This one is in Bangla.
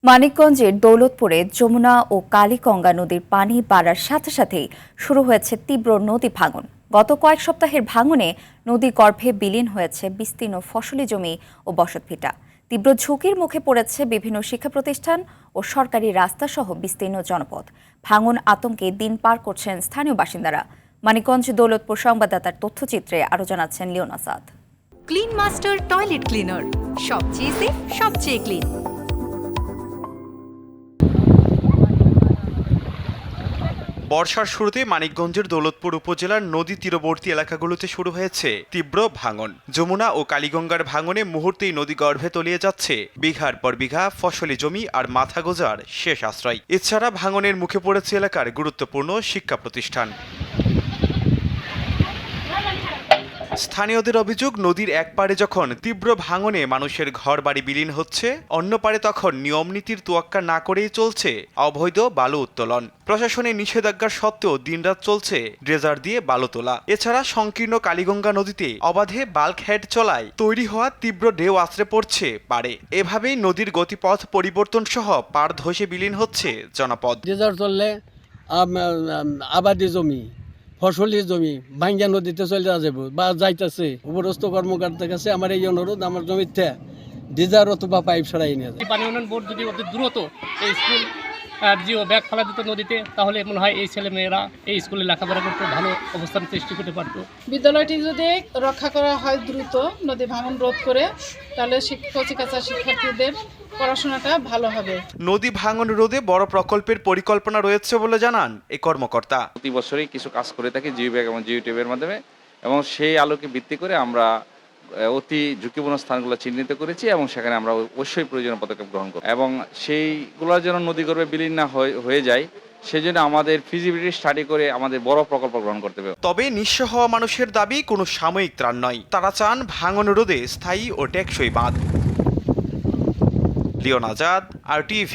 মানিকগঞ্জের দৌলতপুরে যমুনা ও কালীগঙ্গা নদীর পানি বাড়ার সাথে সাথেই শুরু হয়েছে তীব্র নদী ভাঙন। গত কয়েক সপ্তাহের ভাঙনে নদী গর্ভে বিলীন হয়েছে বিস্তীর্ণ ফসলি জমি ও বসতভিটা। তীব্র ঝুঁকির মুখে পড়েছে বিভিন্ন শিক্ষা প্রতিষ্ঠান ও সরকারি রাস্তাসহ বিস্তীর্ণ জনপদ। ভাঙন আতঙ্কে দিন পার করছেন স্থানীয় বাসিন্দারা। মানিকগঞ্জ দৌলতপুর সংবাদদাতার তথ্যচিত্রে আরও জানাচ্ছেন Leon Asad. Clean Master toilet cleaner, সবচেয়ে সেফ, সবচেয়ে ক্লিন। বর্ষার শুরুতে মানিকগঞ্জের দৌলতপুর উপজেলার নদী তীরবর্তী এলাকাগুলোতে শুরু হয়েছে তীব্র ভাঙন। যমুনা ও কালীগঙ্গার ভাঙনে মুহূর্তেই নদী গর্ভে তলিয়ে যাচ্ছে বিঘার পর বিঘা ফসলি জমি আর মাথা গোজার শেষ আশ্রয়। এছাড়া ভাঙনের মুখে পড়েছে এলাকার গুরুত্বপূর্ণ শিক্ষা প্রতিষ্ঠান। স্থানীয়দের অভিযোগ, নদীর এক পাড়ে যখন তীব্র ভাঙনে মানুষের ঘরবাড়ি বিলীন হচ্ছে, অন্য পাড়ে তখন নিয়ম নীতির তোয়াক্কা না করেই চলছে অবৈধ বালু উত্তোলন। প্রশাসনের নিষেধাজ্ঞা সত্ত্বেও দিনরাত চলছে ড্রেজার দিয়ে বালু তোলা। এছাড়া সংকীর্ণ কালীগঙ্গা নদীতে অবাধে বাল্ক হেড চলায় তৈরি হওয়া তীব্র ঢেউ আছড়ে পড়ছে পাড়ে। এভাবেই নদীর গতিপথ পরিবর্তন সহ পাড় ধসে বিলীন হচ্ছে জনপদ। ড্রেজার চললে আবাদি জমি, ফসলি জমি ভাঙ্গা নদীতে চলে যাব বা যাইতেছে। উপরস্থ কর্মকর্তার কাছে আমার এই অনুরোধ, আমার জমিতে ডিজার অথবা পাইপ সরাই নিয়ে যায়। পানি উন্নয়ন বোর্ড যদি অতি দ্রুত এই স্কুল জিও ব্যাগ ফেলা দিত নদীতে, তাহলে মনে হয় এই ছেলে মেয়েরা এই স্কুলে লেখাপড়া করতে ভালো অবস্থান সৃষ্টি করতে পারত। বিদ্যালয়টি যদি রক্ষা করা হয় দ্রুত, নদী ভাঙন রোধ করে, তাহলে কচিকাঁচা শিক্ষার্থীদের পড়াশোনাটা ভালো হবে। নদী ভাঙন রোধে বড় প্রকল্পের পরিকল্পনা রয়েছে বলে জানান এই কর্মকর্তা। প্রতি বছরই কিছু কাজ করে থাকি জিও ব্যাগ এবং জিও টিউবের মাধ্যমে, এবং সেই আলোকে ভিত্তি করে আমরা অতি ঝুঁকিপূর্ণ স্থানগুলো চিহ্নিত করেছি এবং সেখানে আমরা অবশ্যই প্রয়োজনীয় পদক্ষেপ গ্রহণ করি এবং সেইগুলোর যেন নদীগর্ভে বিলীন না হয়ে যায় সেজন্য আমাদের ফিজিবিলিটি স্টাডি করে আমাদের বড় প্রকল্প গ্রহণ করতে হবে। তবে নিঃস্ব হওয়া মানুষের দাবি কোনো সাময়িক ত্রাণ নয়, তারা চান ভাঙন রোধে স্থায়ী ও টেকসই বাঁধ। লিওন আজাদ, RTV।